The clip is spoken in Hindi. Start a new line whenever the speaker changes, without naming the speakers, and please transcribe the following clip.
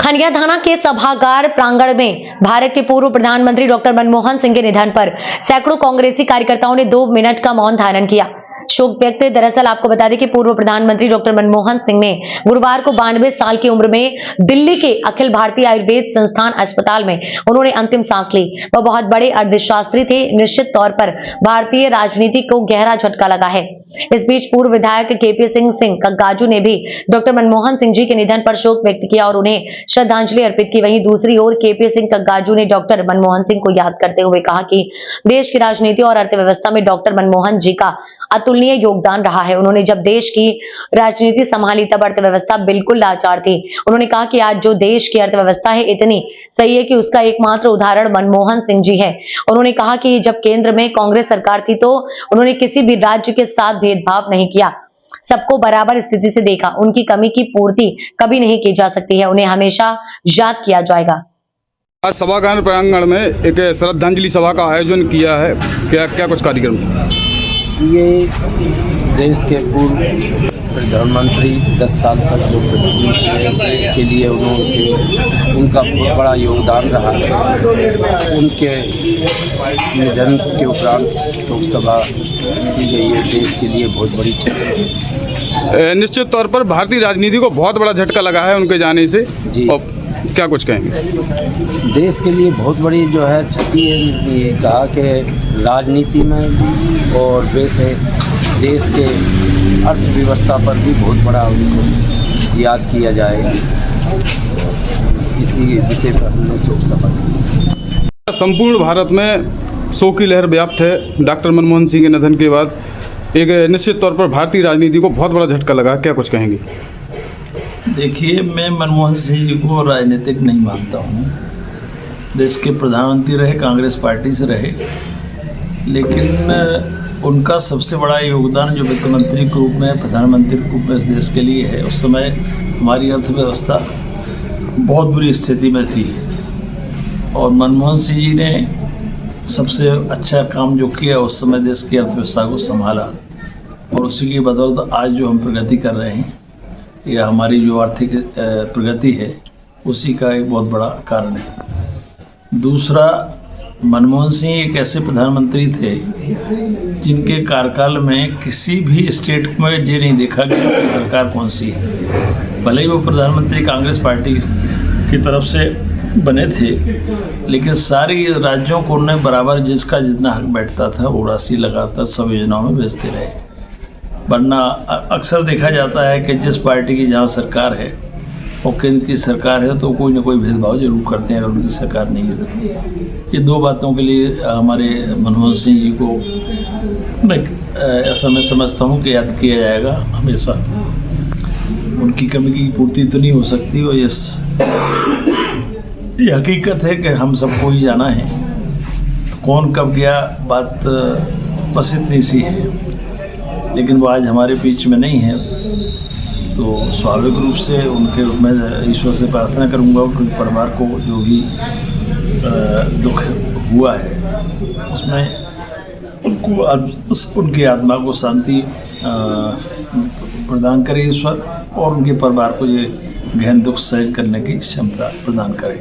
खनिया थाना के सभागार प्रांगण में भारत के पूर्व प्रधानमंत्री डॉक्टर मनमोहन सिंह के निधन पर सैकड़ों कांग्रेसी कार्यकर्ताओं ने 2 मिनट का मौन धारण किया। शोक व्यक्त। दरअसल आपको बता दें कि पूर्व प्रधानमंत्री डॉक्टर मनमोहन सिंह ने गुरुवार को 92 साल की उम्र में दिल्ली के अखिल भारतीय आयुर्वेद संस्थान अस्पताल में उन्होंने अंतिम सांस ली। वह बहुत बड़े अर्थशास्त्री थे। निश्चित तौर पर भारतीय राजनीति को गहरा झटका लगा है। इस बीच पूर्व विधायक केपी सिंह कग्गाजू ने भी डॉक्टर मनमोहन सिंह जी के निधन पर शोक व्यक्त किया और उन्हें श्रद्धांजलि अर्पित की। वहीं दूसरी ओर केपी सिंह कग्गाजू ने डॉक्टर मनमोहन सिंह को याद करते हुए कहा कि देश की राजनीति और अर्थव्यवस्था में डॉक्टर मनमोहन जी का अतुलनीय योगदान रहा है। उन्होंने जब देश की राजनीति संभाली तब अर्थव्यवस्था बिल्कुल लाचार थी। उन्होंने कहा कि आज जो देश की अर्थव्यवस्था है इतनी सही है कि उसका एकमात्र उदाहरण मनमोहन सिंह जी है। उन्होंने कहा कि जब केंद्र में कांग्रेस सरकार थी तो उन्होंने किसी भी राज्य के साथ भेदभाव नहीं किया, सबको बराबर स्थिति से देखा। उनकी कमी की पूर्ति कभी नहीं की जा सकती है, उन्हें हमेशा याद किया जाएगा।
आज सभागार प्रांगण में एक श्रद्धांजलि सभा का आयोजन किया है। क्या कुछ कार्यक्रम?
ये देश के पूर्व प्रधानमंत्री 10 साल तक जो देश के लिए उनका बहुत बड़ा योगदान रहा है। उनके निधन के उपरांत शोक सभा की गई है। देश के लिए बहुत बड़ी क्षति है।
निश्चित तौर पर भारतीय राजनीति को बहुत बड़ा झटका लगा है उनके जाने से जी। और क्या कुछ कहेंगे?
देश के लिए बहुत बड़ी जो है क्षति है। ये कहा कि राजनीति में और वैसे देश के अर्थव्यवस्था पर भी बहुत बड़ा उनको याद किया जाएगा। इसी विषय पर हमने शोक सभा की।
संपूर्ण भारत में शोक की लहर व्याप्त है। डॉक्टर मनमोहन सिंह के निधन के बाद एक निश्चित तौर पर भारतीय राजनीति को बहुत बड़ा झटका लगा। क्या कुछ कहेंगे?
देखिए, मैं मनमोहन सिंह जी को राजनीतिक नहीं मानता हूँ। देश के प्रधानमंत्री रहे, कांग्रेस पार्टी से रहे, लेकिन उनका सबसे बड़ा योगदान जो वित्त मंत्री के रूप में, प्रधानमंत्री के रूप में इस देश के लिए है। उस समय हमारी अर्थव्यवस्था बहुत बुरी स्थिति में थी और मनमोहन सिंह जी ने सबसे अच्छा काम जो किया उस समय देश की अर्थव्यवस्था को संभाला और उसी की बदौलत आज जो हम प्रगति कर रहे हैं या हमारी जो आर्थिक प्रगति है उसी का एक बहुत बड़ा कारण है। दूसरा, मनमोहन सिंह एक ऐसे प्रधानमंत्री थे जिनके कार्यकाल में किसी भी स्टेट में ये नहीं देखा गया कि सरकार कौन सी है। भले ही वो प्रधानमंत्री कांग्रेस पार्टी की तरफ से बने थे, लेकिन सारी राज्यों को उन्होंने बराबर जिसका जितना हक बैठता था वो राशि लगातार सब योजनाओं में भेजते रहे। वरना अक्सर देखा जाता है कि जिस पार्टी की जहाँ सरकार है और केंद्र की सरकार है तो कोई ना कोई भेदभाव जरूर करते हैं अगर उनकी सरकार नहीं है तो। ये 2 बातों के लिए हमारे मनमोहन सिंह जी को ऐसा मैं समझता हूँ कि याद किया जाएगा हमेशा। उनकी कमी की पूर्ति तो नहीं हो सकती और ये हकीकत है कि हम सबको ही जाना है। तो कौन कब गया बात बस इतनी सी है, लेकिन वो आज हमारे बीच में नहीं है। तो स्वाभाविक रूप से उनके मैं ईश्वर से प्रार्थना करूंगा उनके परिवार को जो भी दुख हुआ है उसमें उनको उनकी आत्मा को शांति प्रदान करे ईश्वर और उनके परिवार को ये गहन दुख सहन करने की क्षमता प्रदान करे।